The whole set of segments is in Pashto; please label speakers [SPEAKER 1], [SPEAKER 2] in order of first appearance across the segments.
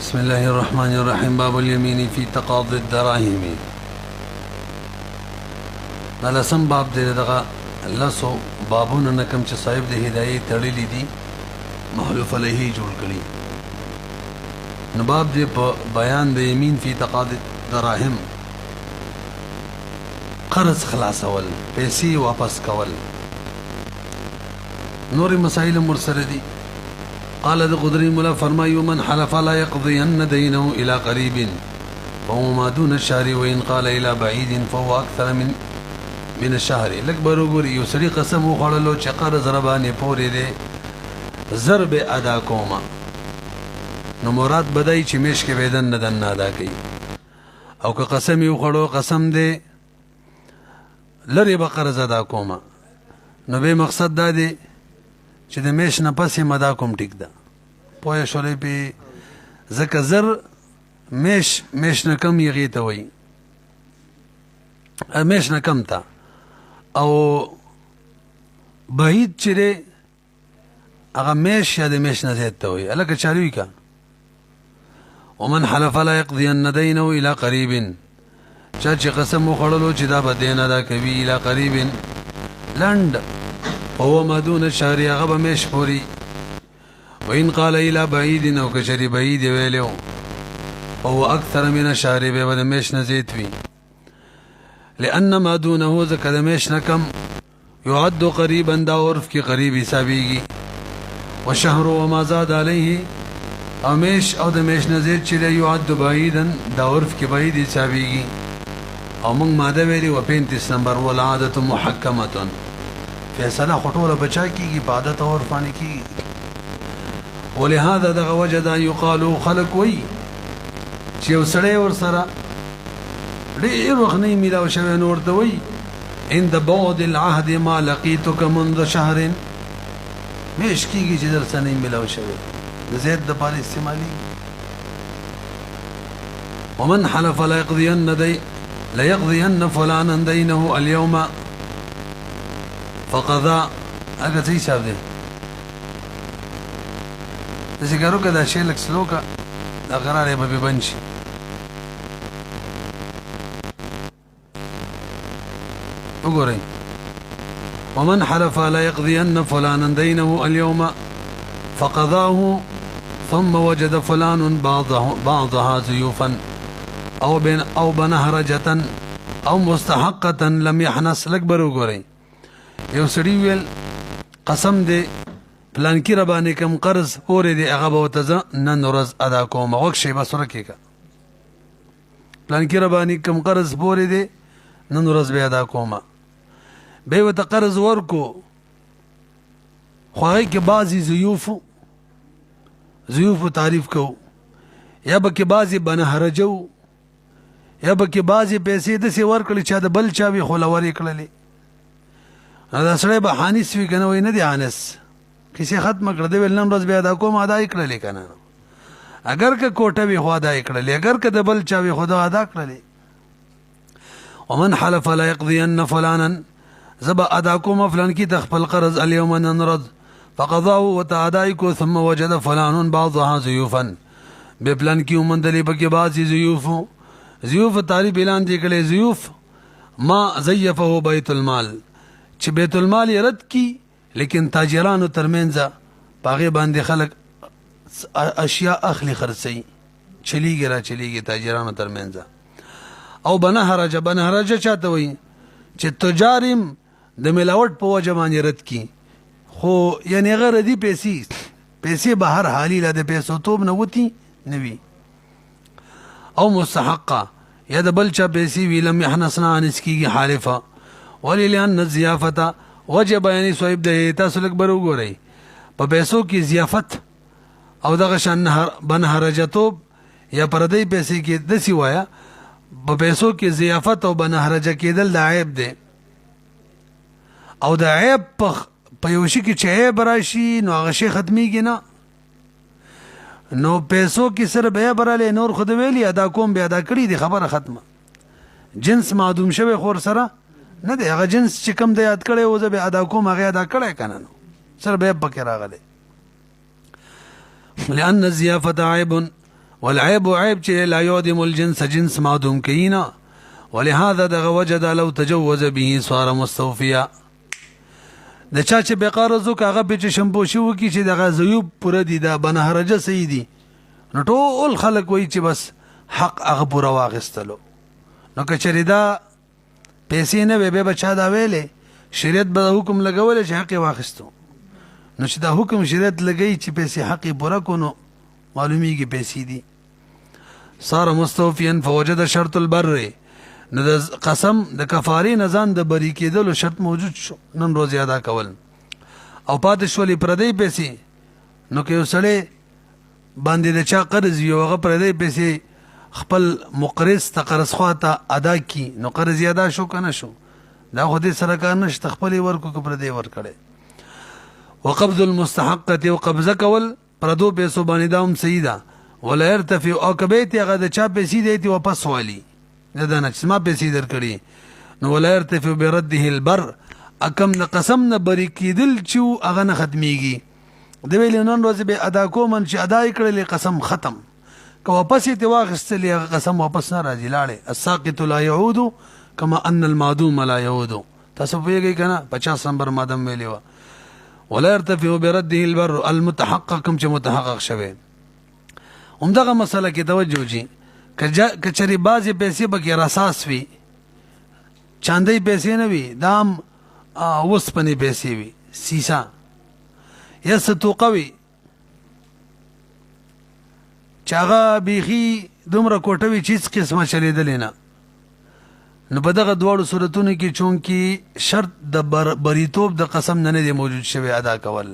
[SPEAKER 1] بسم الله الرحمن الرحيم. باب اليمين في تقاضي الدراهم. لسم باب دې دغه لسو بابونه نکم چې صاحب د هدايت تړلې دي محلوف علیه جوړ کړي. نو باب دې په بیان د یمین فی تقاضي الدراهم، قرض خلاصول، پیسې واپس کول، نور مسائل مرسله دي. قال ذو قدر مولا فرمایي من حلف لا يقضين دينه الى قريب فهو ما دون الشهر وان قال الى بعيد فهو اكثر من الشهر. لک بروګور یو سړي قسم وخوړلو چې قرض ربانه پورې دي ضرب ادا کوما، نو مراد بدای چې میش کې بدن نه ادا کوي. او که قسم یو خړو قسم دی لری به قرض ادا کوما، نو به مقصد دا دی چې د میش نه پسې مدا کوم ټیک ده. پوه شولې په ځکه زر میش نه کم یې ته وایي، میش نه کم ته. او بعید چې دی هغه میش یا د میش نه زیات ته وایي. هلکه چالوي که ومن حلف لا يقضين دينه الى قريب، چا چې قسم وخوړلو چې دا به دین ادا کوي الى قريب لنډ وهو ما دون الشهر هغه به میش پوري. وإن قال إلى بعيد أو كشري بعيد ویلو وهو أكثر من الشهر به د میش نه زیات وي. لأن ما دونه ذکر د میش نه کم يعد قريبا دا عرف کې قریب حسابيږي. والشهر وما زاد عليه او میش او د میش نه زیات چې يعد بعيدا دا عرف کې بعيد حسابيږي. او موږ ماده ویلي و 35 نمبر والعادة محکمة، فیصله خطوله بچا کیږي په عادت او عرفانه کیږي. ولهذا دغه وجد يقالو خلق وي چې یو سړی ور سره ډېر وخت نه میلاو شوی نو ورته وي عند بعد العهد ما لقيتك منذ شهر، میش کیږي چې در سره نه میلاو شوی د زید د پاره استعمالي. ومن حلف لا يقضين فلانا دينه اليوم فقضا. اگر څه حساب دی د سیګارو که دا شی لږ سلو که دا قرار یې به بند شي. وګورئ ومن حلف لا يقضين فلانا دينه اليوم فقضاه ثم وجد فلان بعضها زيوفا او بنهرجة او مستحقة لم يحنس. لږ بر وګورئ یو سړي ویل قسم دی پلانکی را باندې کم قرض پورې دی هغه به ورته زه نن ورځ ادا کوم. غوږ شی بس ورکې که پلانکی را باندې کم قرض پورې دی نن ورځ به ادا کوم. به یې ورته قرض ورکو خو هغې کې بعضې ضیوفو تعریف کوو، یا به کې بعضې بنهرجه وو، یا به کې بعضې پیسې داسې ورکړلې چا د بل چا وي خو لور یې کړلې. دا سړی به حانس وي که نه وایي نه دی حانس، کیسې ختمه کړه. دی ویل نن ورځ بیا ادا کوم، ادا یې کړلې که نه. اگر که کوټه وي خو ادا یې کړلې، اگر که د بل چا وي خو دا ادا کړلې. ومن حلف لا يقضين فلانا زه به ادا کوم فلان کې د خپل قرض اليوم نن ورځ فقضاه ورته ادا یې کو ثم وجد فلان بعضها زیوفا به پلان کې وموندلې پکې بعضې زیوف تعریف اعلان دی کړی. زیوف ما زیفه بیت المال چې بیت المال یې رد کی لیکن تاجرانو ترمنځ په هغې باندې خلک اشیاء اخلي خرڅوي، چلیږي را چلیږي تاجرانو ترمنځ. او بنهرجه چاته وایي چې تجارم د ملاوټ په وجه باندې رد کی، خو یعنې هغه ردي پیسې به هر حالي لا د پیسو توب نه وتي نه وي. او مستحقه یا د بل چا پیسې وي لم یحنسنا انس کیږي حالفه. وللان الضیافته وجه بیانې صاحب دی. تاسو لږ بر وګورئ په پیسو کې ضیافت او دغه شان بنهرجتوب یا پردی پیسې کې داسې وایه په پیسو کې ضیافت او بنهرجه کېدل د عیب دی. او د عیب په یو شي کې چې عیب راشي نو هغه شی ختمیږي نه. نو پیسو کې سره بیا برالی نور خود ویلی ادا کوم بیا ادا کړي دی، خبره ختمه. جنس معدوم شوی خور سره نه دی، هغه جنس چې کم د یاد کړی و زه بیا ادا کوم هغه ادا کړی که نه، نو سره بیا پکې راغلی. لأن الضیافة عیب والعیب عیب چې لا یعدم الجنس جنس معدوم کینا ولهذا دغه وجد لو تجوز به صار مستوفیا د چا چې بقارزو کاغه به چې شمپوشي وکي چې دغه زیوب پوره دي دا بنهرجه سیدی نو ټول خلک وایي چې بس حق هغه پوره واغستلو نو که چېرې دا پیسې نه وي بیا به چا دا ویلې شریعت به حکم لګولی چې حق یې واخیستو نو چې دا حکم شریعت لګوي چې پیسې حق یې پوره کړو نو معلومیږي پیسې دي صار مستوفیا فوجد شرط البر نو د قسم د کفارې نه ځان د بری کېدلو شرط موجود شو نن روز ادا کول او پاتې شولې پردی پیسې نو که یو سړی باندې د چا قرض وي او هغه پردی پیسې خپل مقرض ته قرض خوا ته ادا کی نو قرض یې ادا شو که نه شو دا خو دې سره کار نشته خپل یې ورکړو که پردی ورکړی وقبض المستحقة او قبضه کول پردو پیسو باندې دا هم صحیح ده ولا يرتفع او که بیت هغه د چا پیسې دی تی واپس والی دا نه چې ما پیسې درکړي نو ولا يرتفع برده البر اکم د قسم نه بری کېدل چې هغه نه ختمیږي د ویلې نن ورځې به ادا کوم چې ادا یې کړلې قسم ختم که واپس یې واخیستلې هغه قسم واپس نه راځي لاړې الساقط لا يعود كما ان المعدوم لا يعود تاسو پوهېږئ که نه 50 نمبر مادم ویلې وه ولا يرتفع برده البر المتحقق کوم چې متحقق شوی همدغه مسله کې توجه وشي که چېرې بعضې پیسې به کې رساس وي چاندۍ پیسې نه وي دا هم اوسپنې پیسې وي سیسا یا ستوقه وي چې هغه بیخي دومره کوټه وي چې هېڅ قسمه چلېدلې نه نو په دغه دواړو صورتونو کې چونکې شرط د بریتوب د قسم نه نه دی موجود شوی ادا کول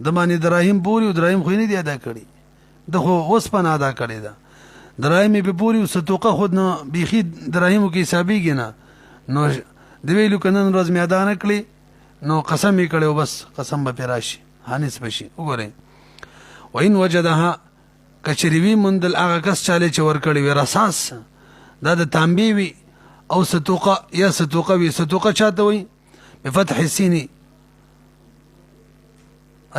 [SPEAKER 1] د باندې دراهم پوري او دراهم خو یې نه دی ادا کړي د خو اوسپنه ادا کړې ده دراهم یې پې پوري او ستوقه خود نه بیخي دراهمو کې حسابېږي نه نو د ویلو که نن ورځ مې ادا نه کړي نو قسم یې کړی او بس قسم به پرې راشي حانس به شي وګورئ وان وجدها که چېرې وي موندل هغه کس چاله چې ورکړی وي رساس دا د تانبې وي او ستوقه یا ستوقه وي ستوقه چاته وي بفتح السین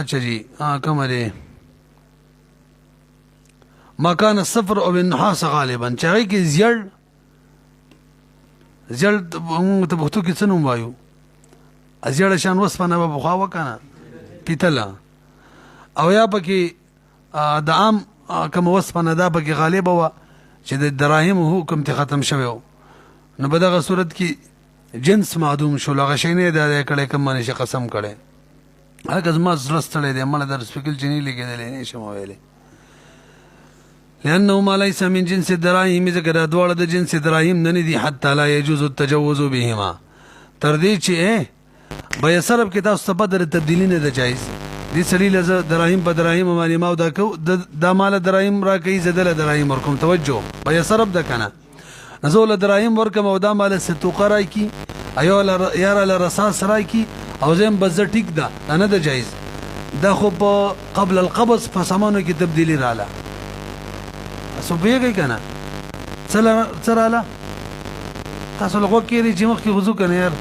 [SPEAKER 1] اچھا جی کومه دی ما كان الصفر او النحاس غالبا چې هغې کې زیړ موږ ته پښتو کې څه نوم وایو زیړه شان وسپنه به پخوا وه که نه پیتله او یا پکې د عام کومه وسپنه دا پکې غالبه وه چې د دراهمو حکم ته ختم شوی و نو په دغه صورت کې جنس معدوم شو هغه شی نه یې ادا کړی کوم باندې چې قسم کړی هلکه زما زړه ستړی دی مړه درس فکر چې نه لګېدلی نه شم ویلی لأنه ما ليس من جنس الدراهم ذکر دواړه د جنس دراهم نه دي حتى لا يجوز التجوز بهما تر دې چې بیا صرف کې تاسو ته بدر تبدیلی نه ده جایز دې سړي له دراهم په دراهم باندې ما دا کو دا مال دراهم را کوي زدل دراهم ورکوم توجه بیا صرف ده کنه نزول دراهم ورکم او دا مال ستوقه را کی ایو یار له رصاص را کی او زم بز ټیک ده نه ده جایز دا خو په قبل القبض په سامانو کې تبدیلی رااله سو بیګی کنه سره تاسو لغو کې چې مخ کې وضو کنه یار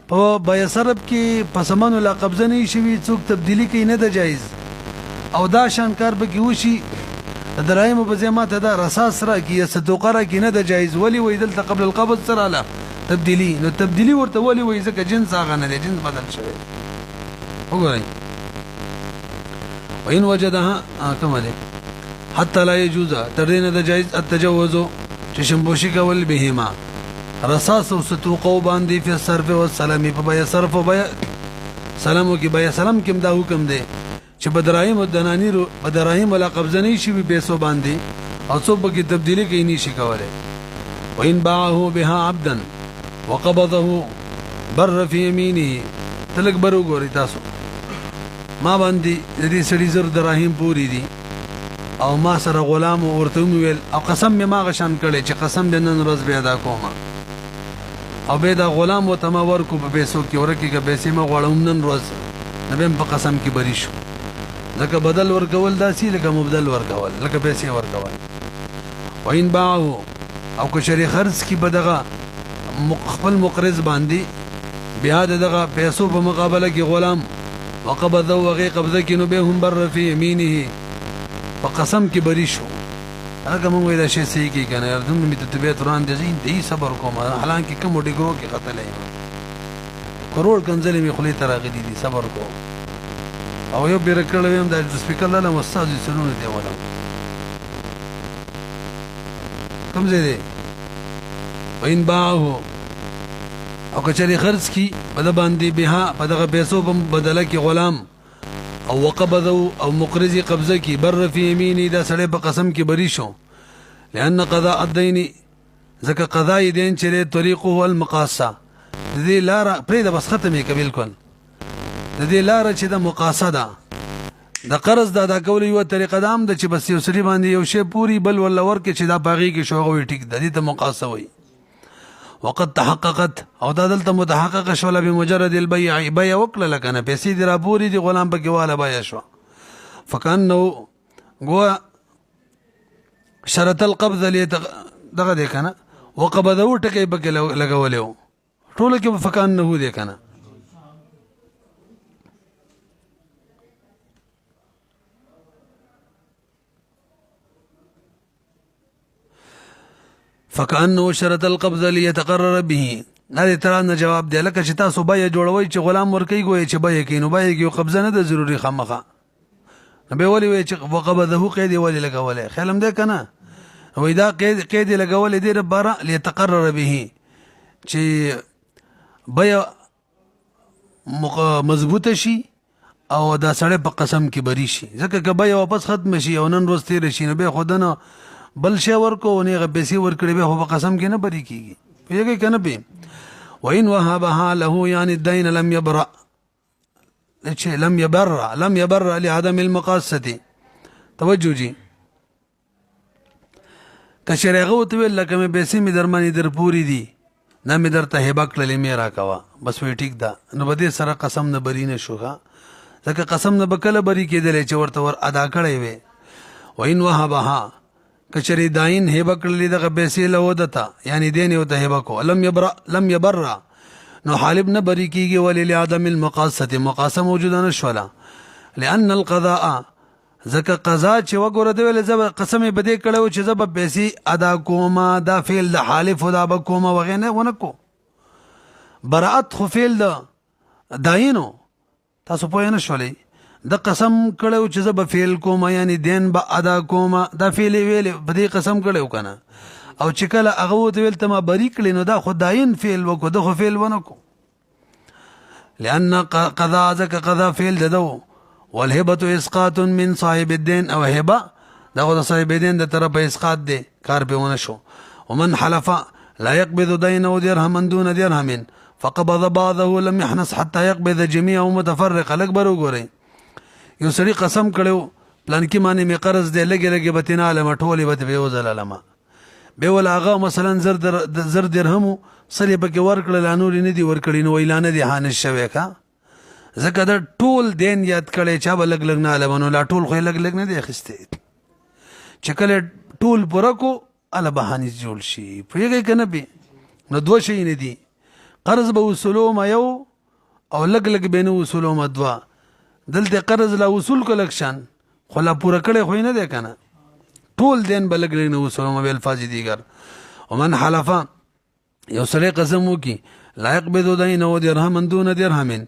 [SPEAKER 1] په بیا صرف کې په سامانو لا قبضه نه شي څوک تبدیلی کوي نه ده جایز او دا شان کار به کې وشي دراهم په ځماته دا رصاص را کی یا صدوقه را کی نه ده جایز ولی وې دلته قبل القبض سره لا تبدیلی نو تبدیلی ورته ولی وې ځکه جنس هغه نه دی جنس بدل شوی وګورئ وین وجدها کومه ده حتى لا يجوز تردين ده جائز التجوز چې شمبوشي کول بهما رصاص او ستوقه باندې په صرف او سلامي په بیا صرف او بیا سلامو کې بیا سلام کوم دا حکم دی چې بدراهم او دنانیر بدراهم ولا قبضه نه شي به پیسو باندې او څوب کې تبدیلی کوي نه شي کوله وان باعه بها عبدا وقبضه بر في يمينه تلک برو ګوري تاسو ما باندې دې سړي زر دراهم پوری دي او ما سره غلام ورته ویل او قسم ما غشان کړي چې قسم دې نن ورځ به ادا کوم او به دا غلام وته ما ورکو په پیسو کې ورکه کې پیسې ما غواړم نن ورځ نبم په قسم کې بری شو لکه بدل ورکول داسي لکه مبدل ورکول لکه پیسې ورکول وین باعو او که شری خرج کی بدغه خپل مقرض باندې بیا دغه پیسو په مقابله کې غلام وقبضه وغي قبضه کې نو به هم بر فی یمینه په قسم کې بری شو هغه مونږ وایي دا شی صحیح کې کنه یار دومره مې ته طبیعت وران دي زین دی صبر کوم حالانکه کوم ډیګرو کې قتل یم کروڑ کنځلې مې خولې ته راغلي دي صبر کوم او یو بیر کړل ویم د سپیکر لاله استاد سرونه دی ولا کوم ځای دی وین باعه او کچری خرڅ کی په د باندې بها په دغه پیسو په بدله کې غلام او وقبضو او مقرضی قبضه کی بر فی یمینی دا سړی په قسم کې بری شو لأن قضاء الدین ځکه قضاء دین چې طریقه المقاصه د دې لار پرې د بس ختمې ک بالکل د دې لار چې د مقاصده د قرض د ادا کول یو طریقه دام د چې بس یو سړي باندې یو شی پوری بل ولا ورکه چې دا باغی کې شوغوي ټیک د دې ته مقاصه وي وقد تحققت او دا دلته متحقق شول بمجرد البيع بيع وکړه لکنه پیسې دی را پوری دی غلام په کې والا بیا شو فکانه گو شرط القبض دغه دی کنه وقبضه ټکی په کې لګولیو ټول کې فکانه دی کنه فكأنه شرط القبض ليتقرر به هذه ترى جواب دی لکه چې تاسو بیا جوړوي چې غلام ورکی ګوي چې بیا کینو بیا کې قبضه نه ده ضروري خامخه به ولي وي چې وقبضه قید ولي لګولې خلم ده کنه وې دا قید لګولې دی ربره ليتقرر به چې بیا مضبوطه شي او دا سړی په قسم کې بری شي ځکه که بیا واپس ختم شي او نن ورځ تیر شي نو به خدانه بل شی ورکو نه غ پیسې ورکړي به په قسم کې نه بری کیږي پیږي کنه به وان وهبها له يعني الدين لم يبرأ لم يبرأ لعدم المقاصه توجه جی کشرغه وته لکه مې پیسې مې درمانی در پوری دي نه مې درته هبه کړلې مې راکوا بس وی ټیک ده نو بده سره قسم نه بری نه شوغه ځکه قسم نه بکله بری کېدل چې ورته ور ادا کړی وي وان وهبها کچری داین هبه کړلې دغه پیسې له ودتا یعنی دین یو ته هبه کو لم يبرأ نو حالب نه بری کیږي ولې لعدم المقاصه مقاصه موجوده نشولا لأن القضاء ځکه قضا چې وګوره دی ول زب قسم بده کړو چې زب پیسې ادا کوما دا فعل د حالف دا بکوما وغینه ونکو برأت خو فعل د داینو تاسو پوه نه شولې د قسم کړو چې زب فعل کوما یعنی دین به ادا کوما دا فعل ویل بده قسم کړو کنه او چې کله هغه ویل ته ما بری کړي نو دا خداین فعل وکړو د خو فعل ونکو لأن قضاء ځکه قضا فعل ددو والهبه اسقاط من صاحب الدين او هبه دا صاحب الدين د طرف اسقاط دی کار په ونه شو ومن حلف لا يقبض دينه درهما دون درهم فقبض بعضه لم يحنس حتى يقبض جميعه متفرقا الاكبر وګورئ یو سړي قسم کړو پلان کې معنی می قرض دی لګي بتنه علم ټولې به به وزل علما به ول هغه مثلا زر درهم سړي پکې ورکړل انور نه دی ورکړي نو اعلان دي حانس شوی کا زکه دا ټول دین یاد کړي چا بلګ لګ نه علمانو لا ټول خو لګ نه دی اخسته چې کله ټول پرکو ال بهاني جوړ شي پیږي کنه به نو دوه شي نه دي قرض به وصولو ما یو او لګ بینو وصولو ما دوا دلته قرض لا وصول کلکشن خو لا پوره کړي خو نه دی کنه ټول دین بلګ نه وصولو ما به الفاظ دیګر ومن حلف یو سړی قسم وکي لا يقبض دينه درهم دون درهم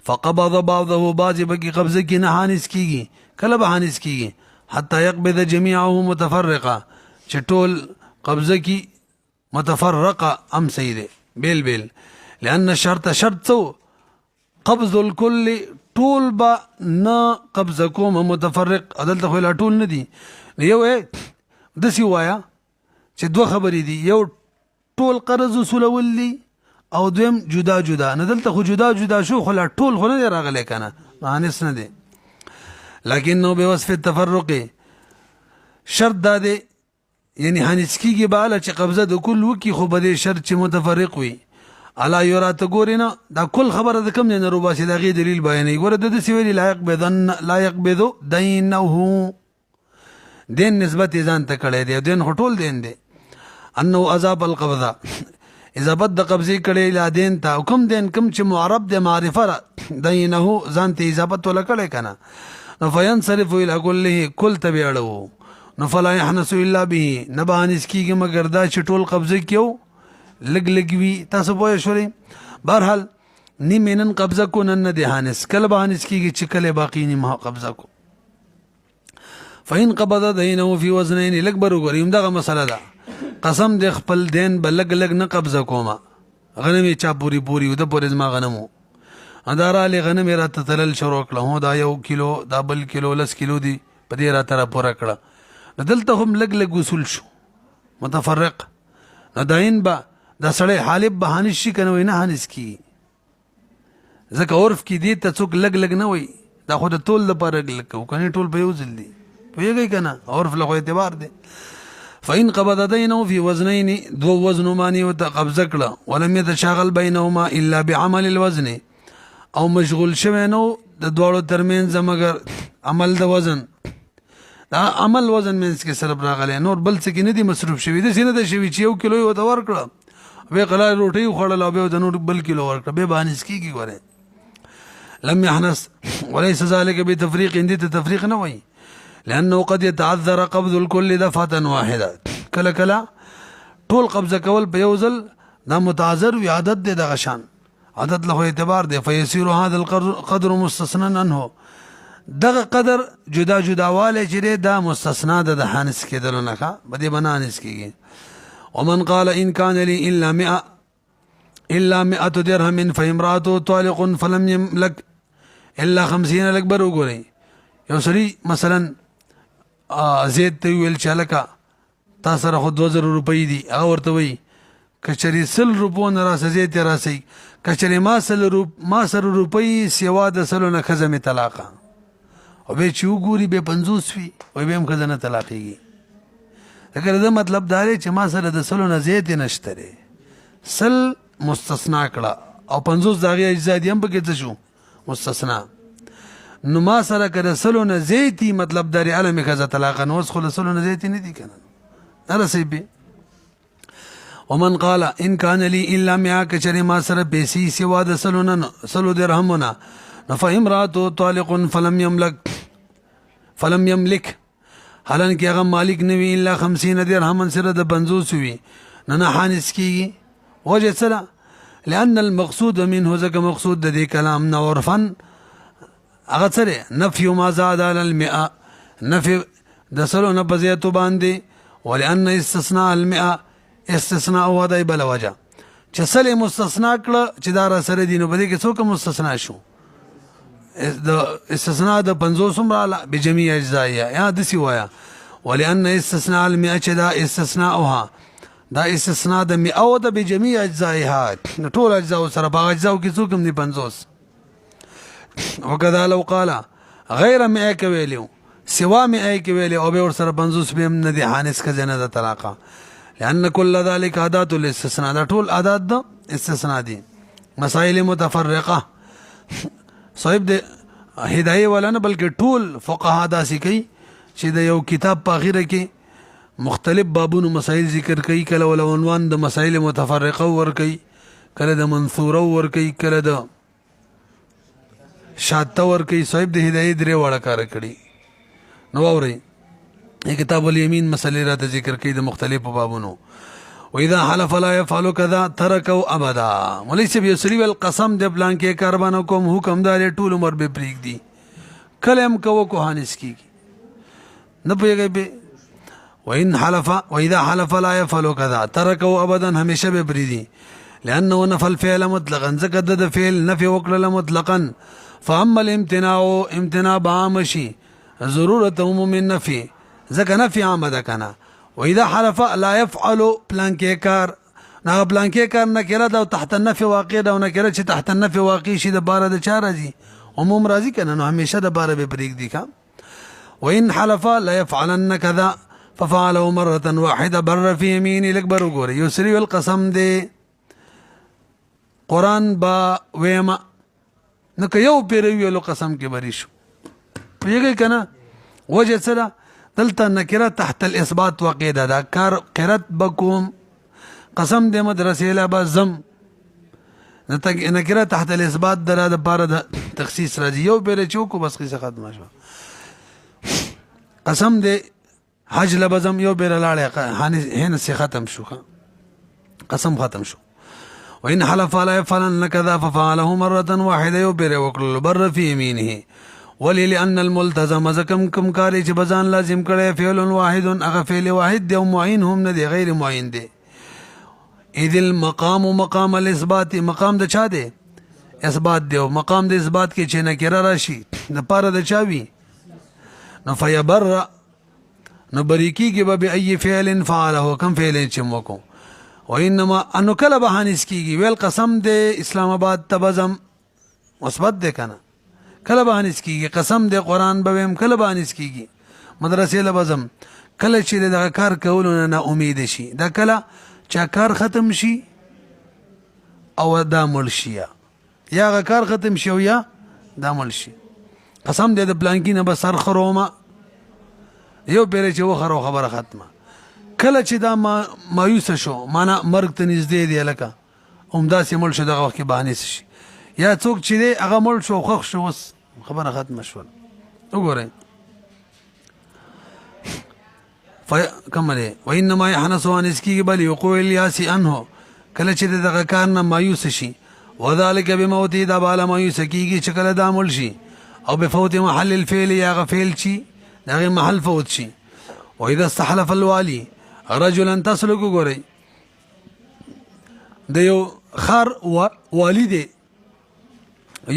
[SPEAKER 1] فقبض بعضه بعض بکی قبضه کی نه حانس کیږي کله به حانس کیږي حتى يقبض جميعه متفرقه چټول قبضه کی متفرقه ام سیده بیل لان الشرط شرط قبض الكل طول با نه قبضه کوم متفرق عدالت خو لا ټول نه دي یو دسی وایا چې دوه خبرې دي یو ټول قرض وصولول دي او دویم جدا نه دلته خو جدا شو خو لا ټول خو نه راغلی کنه مانس نه دي لكنه بوصف التفرق شرط دا دی یعنی هانس کیږي بالا چې قبضه د کل وکي خو به شرط چې متفرق وي الا یرا تګورینا دا کل خبره د کم نه روباسي دا غي دلیل بیانې ګوره د سی ویلي لا يقبض دينه دین نسبت ځان ته کړی دی دین هټول دین دی انه عذاب القبضه اذا بد قبضه کړي لا دین ته حکم دین کم چې معرب د معرفه دینه ځان ته اضافت ولا کړي کنه نو فینصرف الى کله کل ته به اړو نو فلا يحنس الا به نه به انس کیږي مگر دا چې ټول قبضه کیو لګ لګ وی تاسو پوه شئ. بهرحال نیمه نن قبضه کو نن نه دی حانس کله به حانس کیږي چې کله باقی نیمه قبضه کو. فإن قبض دینه فی وزنین لګ بر وګوریم دغه مسله ده قسم د خپل دین بلګ لګ نه قبضه کوما غنمي چا پوری پوری د پورې ما غنمو ادارالي غنم را تتلل شروع کړه هو دا 1 کیلو دا بل کیلو لس کیلو دی په دې را تر پورا کړه دلته هم لګ لګ وصول شو متفرق داین با دا سړی حالب بهانه شي کنه وینه هانس کی ځکه عرف کې دي ته څوک لګ لګ نه وي دا خو د ټول لپاره لګ کو کنه ټول په یو ځل دي پیږي کنه عرف له اعتبار دی. فإن قبض دينه في وزنين دو وزن ماني وتقبض کړه ولم يتشاغل بينهما الا بعمل الوزن او مشغول شوه نو د دوړو ترمنځ مگر عمل د وزن دا عمل وزن منس کې سره راغلی نور بل څه کې نه دي مصروف شوی د سینه د شوی چې 1 کیلو یو د ور کړه به قلا روټي خوړل او به د نور بل کیلو ور کړه به بانس کیږي ګوره لم يحنس وليس ذلك بتفريق عندي تفريق نه وي لانه قد يتعذر قبض الكل دفعه واحده کله کله ټول قبضه کول په یو ځل دا متعذر وي عادت دی د غشان عادت له اعتبار دی فيصير هذا القدر مستثنى عنه دغه قدر جدا جدا واله چې دا مستثنا د حانس کېدل نه ښه بده بنانس کېږي. ومن قال ان كان لي الا 100 درهم فامراته طالق فلم يملك الا 50 الاكبر وګورئ یو سړي مثلا زید ته ویل چې لکه تاسو سره خو 2000 روپۍ دي هغه ورته وایي کچري 100 روپو نه راسه زید ته راسي کچري ما 100 روپۍ سیوا د 100 نه خزمه طلاقه او به چې وګوري به 50 وي او به هم خزانه طلاقيږي. اگر دا مطلب دا دی چې ما سره د 100 نه زیات نشته ری 100 مستثنا کړه او 50 دغه اجازه دي هم پکې څه شو مستثنا نو ما سره کړه 100 نه زیاتی مطلب دا ری علم خزه طلاق نو خو 100 نه زیاتی نه دي کنه درسي به. ومن قال ان كان لي الا 100 کچره ما سره پیسې سوا د 100 درهمونه فامراته طالق فلم يملك حالانکه هغه مالک نه وی الا 50 درهم سره د 50 وی نه حانس کیږي وجه سره لان المقصود منه ذک مقصود د دې کلام نه عرفن هغه سره نفي ما زاد على 100 نفي د سلو نه بزیتو باندې ولان استثناء 100 استثناء ودا بل وجه چې سله مستثنا کړه چې دا سره دینو بده کې څوک مستثنا شو د استثناء د 50 مراله بجميع اجزائها یا د سی وایا ولان استثناء 100 چې دا استثناءها دا استثناء د 100 او د بجميع اجزائها ټول اجزاء سره باغ اجزاء کې څوک نه 50 وکذا لو قال غیر 100 کویلو سوا 100 کویلو او به ور سره 50 به نه دي حانس خزانه د طلاقه لان كل ذلك عادات الاستثناء دا ټول عادات د استثناء دي مسائل متفرقه صاحب د هدايه ولا نه بلکې ټول فقها دا سکی چې د یو کتاب په اخره کې مختلف بابونو مسائل ذکر کوي کله ول عنوان د مسائل متفرقه ور کوي کله د منثوره ور کوي کله د شاته ور کوي صاحب د هدايه درې وړه کار کړي نو اوري کتاب الیمین مسئله را ذکر کوي د مختلفو بابونو. واذا حلف لا يفعل كذا تركوا ابدا وليس بيسري القسم د بلان کې کاربانو کوم حکم دار ټول عمر به پریک دي کلم کو کوهانس کی نه پويږي به وان حلف واذا حلف لا يفعل كذا تركوا ابدا همیشه به پریدي لانه نفى الفعل مطلقا زکد د فعل نفي وکړه مطلقا فاما الامتناع امتناع بعامشي ضرورت عموم النفي زکه نفي عامه کنه واذا حلف لا يفعل پلان کې کار نه پلان کې کار نه کړه دا تحت النفي واقع دا نه کړه چې تحت النفي واقع شي د بار د چا راځي عموم راځي کنه نو همیشه د بار به پریک دي کا وان حلف لا يفعلن كذا ففعله مره واحده بر في يمين الاكبر وګوري يسري القسم دي قران با وېما نو که یو پیروي قسم کې بری شو پیږي کنه وجه سره دلته نکره تحت الاثبات وقيده دا کار قرت بكم قسم د مدرسې لا بزم نکره تحت الاثبات در د بار د تخصیص راځي یو بیر چوکو بس قصه ختمه شو قسم دې حج لبزم یو بیر لاړې هین سي ختم شو قسم ختم شو وإن حلف لا يفعلن كذا ففعله مرة واحدة یو بیر وکړل بر في يمينه ولی لأن الملتزم زکم کم کاری چې بزان لازم کړي فعل واحد هغه فعل واحد دی او معین هم نه دی غیر معین دی اذ المقام مقام الاثبات مقام د چا دی اثبات دی او مقام د اثبات کې چې نکره راشي د پاره د چاوي نو فیبر نو بریکیږي به ای فعل فعله کم فعل چې موکو وانما انو کله به هانس کیږي ویل قسم د اسلام آباد تبزم مثبت دی کنه کله به هانس کیږي قسم د قران به هم کله به هانس کیږي مدرسې لبزم کله چې د کار کولو نه امید شي دا کله چې کار ختم شي او دا مړ شي یا کار ختم شي او یا دا مړ شي قسم دې د پلان کې نه به سر خرومه یو پیر چې وخرو خبره ختمه کله چې دا مایوس شو معنا مرګ ته نږدې دی لکه عمدا سي مړ شو دغه وخت کې بهانه شي یا څوک چې دی هغه مړ شو خخ شو وس خبره ختمه شو وګورئ فکمله وانما يحنس عن اسكي بل يقول الياس عنه کله چې دغه کار نه مایوس شي وذلك بموت دا بالا مایوس کیږي چې کله دا مړ شي او بفوت محل الفعل یا غفل شي دغه محل فوت شي واذا استحلف الوالي رجلا تسلك غوري د یو خار والد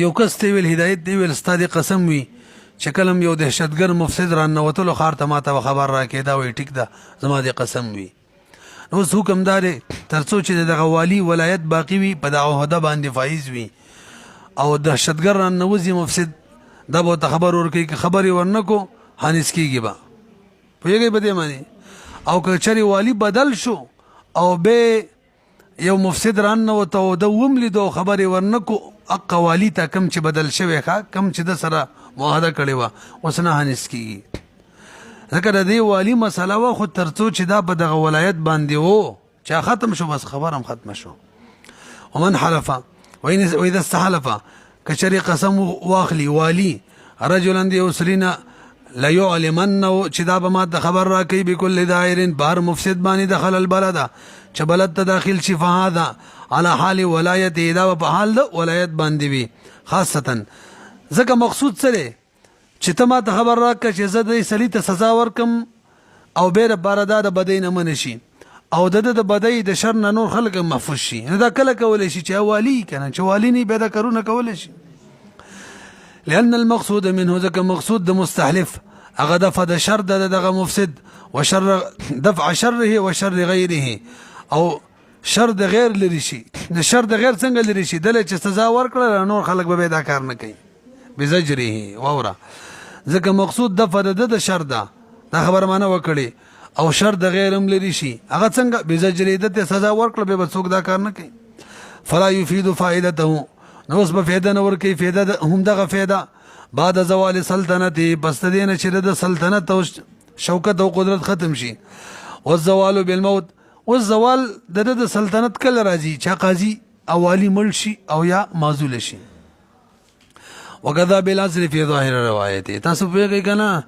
[SPEAKER 1] یو کس ته ویل هدایت دی ویل استاد قسم وی چې کلم یو دهشتګر مفسد را نوتلو خار ته ماته خبر را کېدا وی ټیک ده زما دې قسم وی نو حکم دار ترڅو چې دغه والی ولایت باقی وي په دغه عہده باندې فایز وي او دهشتګر را نوځي مفسد دا به خبر ورکړي چې خبري ورنکو هانس کیږي با پوهیږي په دې معنی او که چری والی بدل شو او به یو مفسد ران نو ته د وملی دو خبري ورنکو اقوالی ته کم چې بدل شوی ښا کم چې د سره معاهده کړی و وسنه هانس کیږي ځکه د دې والی مسله و خو ترڅو چې دا په دغه ولایت باندې وو چې ختم شو بس خبر هم ختم شو ومن حلف واذا استحلف کچری قسم واخلی والی رجلا دی وسلینا لا يعلمن چې دا به ما د خبر را کوي بكل دائر بار مفسد باندې دخل البلد چې بلد ته داخل شي فهذا على حال ولایت دا په حال د ولایت باندې وي خاصتا ځکه مقصود سره چې ته ما ته خبر را کړه چې زه د سلی ته سزا ورکم او بیر باردا د بدی نه منشي او د بدی د شر نه نور خلک محفوظ شي دا کله کولای شي چې والی کنه چې والی نه پیدا کارونه کولای شي لأن المقصود منه ذك مقصود د مستحلف هغه دفع د شر دغه مفسد وشر دفع شره وشر غیره او شر د غیر لري شي د شر د غیر څنګه لري شي دله چې سزا ورکړه نور خلک به دا کار نه کوي بزجره وورا ځکه مقصود دفع د شر دا خبر معنی وکړي او شر د غیرم لري شي هغه څنګه بزجره د سزا ورکړه به څوک دا کار نه کوي فلا يفيد فائدته نو اوس به فایده نه ورکوي فایده هم دغه فایده بعد زوال سلطنت پس دینه چې د سلطنت او شوکت او قدرت ختم شي او زوال بالموت او زوال د سلطنت کله راځي چې قاضي اوالی مړ شي او یا معزول شي وکذا بالاصل في ظاهر روایت تاسو پیږئ کنه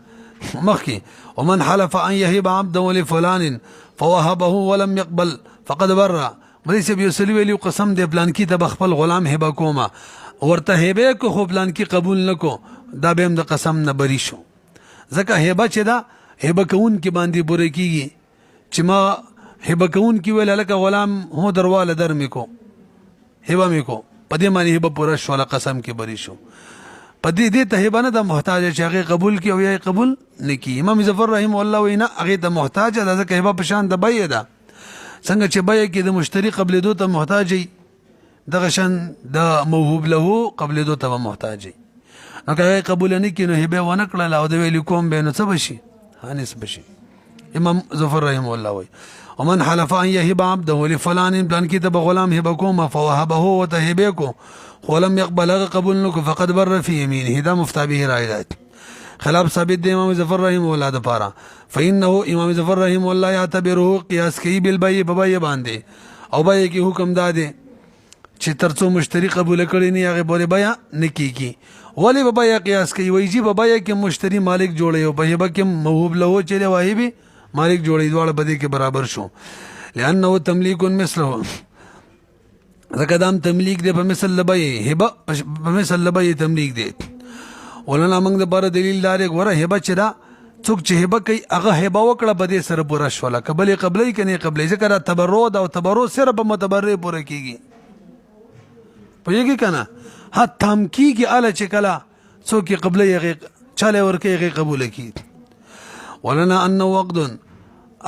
[SPEAKER 1] مخکي ومن حلف ان يهب عبده لفلان فوهبه ولم يقبل فقد بر مریض یو سلی ویلی قسم دې پلان کې د خپل غلام هبه کومه ورته هبه کو خو پلان کې قبول نکو دا به هم د قسم نه بری شو ځکه هبه چې دا هبه کون کې باندې بوره کیږي چې ما هبه کون کې ویل لکه غلام هو درواله در میکو هبه میکو په دې معنی هبه پوره شو له قسم کې بری شو په دې ته هبه نه د محتاج چې هغه قبول کی او یې قبول نکي امام ظفر رحم الله وینا هغه د محتاج د ځکه هبه په شان د بې ده څنګه چې بای کې د مشتری قبل دو ته محتاجي دغه شان د موهوب له قبل دو ته محتاجي نو که قبول نه کینو هبه ونه کړل او د ویل کوم به نو څه بشي هانس بشي امام ظفر رحم الله وی ومن حلف ان يهب عبده لفلان بلان کې د غلام هبه کوم فوهبه وتهبه کو ولم يقبل قبول نکو فقد بر في يمينه دا مفتى به رایت خلاف ثابت دی امام ظفر رحم الله د پاره فانه امام ظفر رحم الله يعتبره قياس کوي بالبيع په بيع باندې او بيع کې حکم داده چې ترڅو مشتری قبول کړي نه هغه بوله بیا نکیږي ولی به بیا قیاس کوي وایي چې بیا کې مشتری مالک جوړي او په هبه کې موهوب له چې واهبي مالک جوړي دواړه بده کې برابر شو لانه تملیک مثله ځکه دام تملیک دی په مثل لبی هبه په مثل لبی تملیک دی ولنا موږ د بار دلیل لري غره هبه چې دا څوک چې هبه کوي هغه هبه وکړه بده سره پورا شوله قبل قبلې کني قبلې ځکه تبرع او تبرع سره په متبرع پورا کیږي پوهیږي کنه حتی هم کیږي اله چې کله څوک قبلې هغه چاله ورکه هغه قبول کی ولنا انه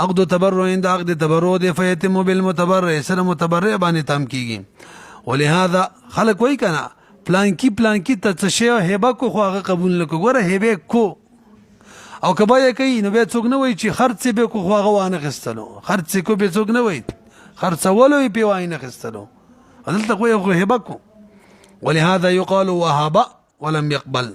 [SPEAKER 1] عقد تبرع عند عقد تبرع دی فیتم بالمتبرع سره متبرع باندې تام کیږي ولهذا خلق وای کنه پلان کی ته شی هبه کو خو هغه قبول نکو ګوره هبه کو او کبا کوي نو به څوک نه وای چې خرڅ به کو خو هغه وانه غستلو خرڅ کو به څوک نه وای خرڅولو په وانه غستلو دلته خو هبه کو ولهذا يقال وهب ولم يقبل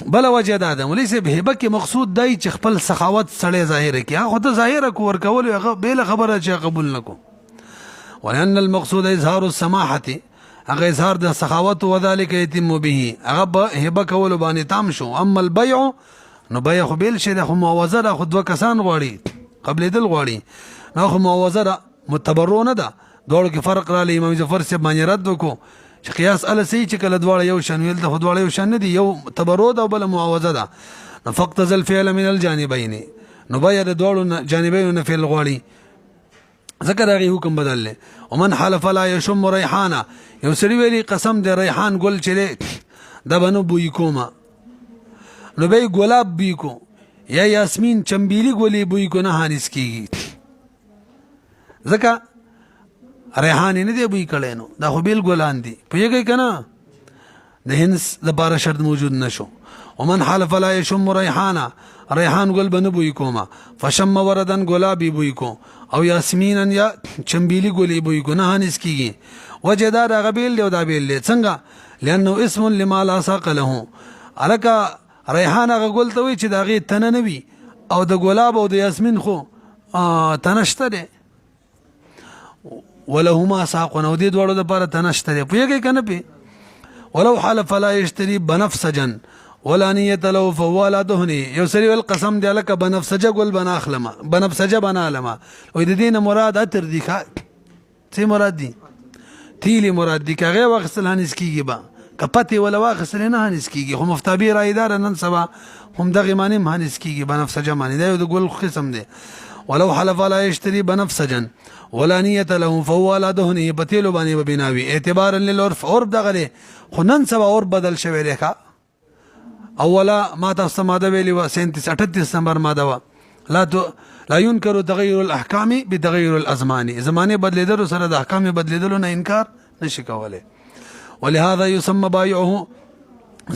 [SPEAKER 1] بل وجه دا ده ولې به هبه کې مقصود دی چې خپل سخاوت سړی ظاهر کی هغه ته ظاهر کو ورکول هغه به خبره چې قبول نکو ولأن المقصود اظهار السماحه هغه اظهار د سخاوت وذلك يتم به هغه هبه کول باندې تام شو اما البيع نو بیا خو بیل شي د خو معاوضه خو دوه کسان غواړي قبل دل غواړي نو خو معاوضه متبرع نه ده دوړو کې فرق را لې امام ظفر سے باندې رد وکړو چې قیاس ال سي چې کله دواړه یو شان ویل د دواړه یو شان نه دي یو تبرع ده او بل معاوضه ده فقط ذل فعل من الجانبين نو بیا د دوړو جانبین نه فعل غواړي ذکر هغه حکم بدل له ومن حلف لا يشم ريحانه یو سړي ویلي قسم د ریحان ګل چره د بنو بوې کومه نو به ګلاب بوې کو یا یاسمین چمبیلی ګلې بوې کو نه هانس کیږي ځکه ریحان نه دی بوې کړي نو دا خو بیل ګلان دي پیږي کنه د هنس د بار شرط موجود نشو ومن حلف لا يشم ريحانه ریحان ګل بنو بوې کومه فشم وردن ګلابي بوې کو او یاسمینن یا چمبیلی ګلې بوې کو نه هانس کیږي وجدار غبیل دی او دا بیل څنګه لانه اسم لما لا ساق له الکه ریحان هغه ګل ته وي چې د هغې تنه نه وي او د ګلاب او د یاسمین خو تنه شته دی ولهما ساقون او دې دواړو دپاره تنه شته دی پوهېږئ که نه پې ولو حلف لا یشتري بنفسجا ولا نیة له فهو لا دهني یو سړي ویل قسم دی هلکه بنفسجه ګل به نه اخلمه بنفسجه به نه علمه وایي د دې نه مراد عطر دي څه مراد دي تیلې مراد دي که هغې واخیستل هنس کېږي به که پتې ولا واخیستل نه هنس کېږي خو مفتابي رایداره نن سبا هم دغې معنې هم هنس کېږي بنفسجه معنې دا یو د ګل قسم دی ولو حلف لا يشتري بنفسجا ولا نیة له فهو لا دهنه په تیلو باندې به بناوي اعتبارا للعرف عرف دغه دی خو نن سبا عرف بدل شوی دی ښه اوله ما تاسو ماده ویلې وه 37 نمبر ماده وه لا ينكر تغير الاحکام بتغير الازمان زمانه بدلیدلو سره د احکام بدلیدلو نه انکار نشي کولای ولهذا يسمى بایعه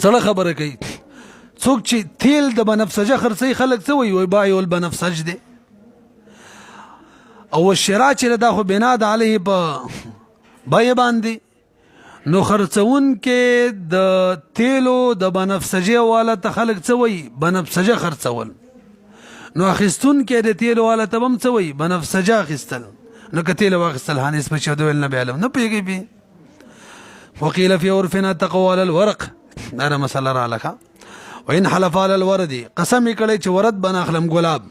[SPEAKER 1] سره خبره کوي څوک چې تیل د بنفسجه خرڅي خلک څه وي بایع البنفسج دی او الشراء چې دا خو بنا د علیه په بای باندې نو خرڅون کې د تیلو د بنفسجه والا ته خلک څه وي بنفسجه خرڅول نو اخستون کې د تیل والا تبم څه وي بنفسجه اخستل نو که تیل واخستل هانس په شدو نه بیالم نه پیږي بي وقيل في عرفنا تقوى على الورق دا مسله را لکه وان حلف على الورد قسم کړي چې ورد بنا اخلم ګلاب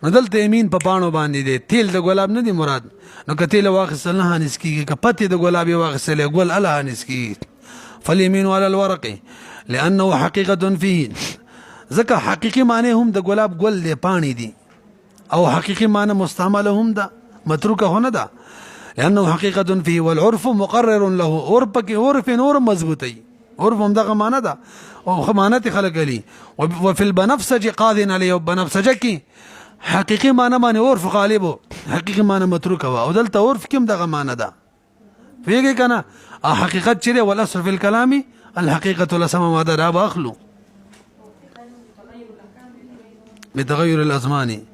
[SPEAKER 1] نو دلته یمین په پانو باندې دی تیل د ګلاب نه دی مراد نو که تیل واخستل نه هانس کیږي که پتی د ګلاب واخستل ګل الله هانس کیږي فاليمين على الورق لانه حقيقه فيه ځکه حقیقي معنی هم د ګلاب ګل دی پانی دی او حقیقي معنی مستعمله هم ده متروکه هونه ده لانه حقیقه فيه والعرف مقرر له عرف نور مضبوطی عرف هم دغه معنی ده او خمانت خلق لي وفي البنفسج قاض عليه وبنفسج کی حقیقي معنی باندې عرف غالب حقیقي معنی متروکه او دلته عرف کوم دغه معنی ده فهمږي کنه حقیقت چیرې والاصل في الكلام الحقيقه لسما ما ده باخلو بتغير الازمان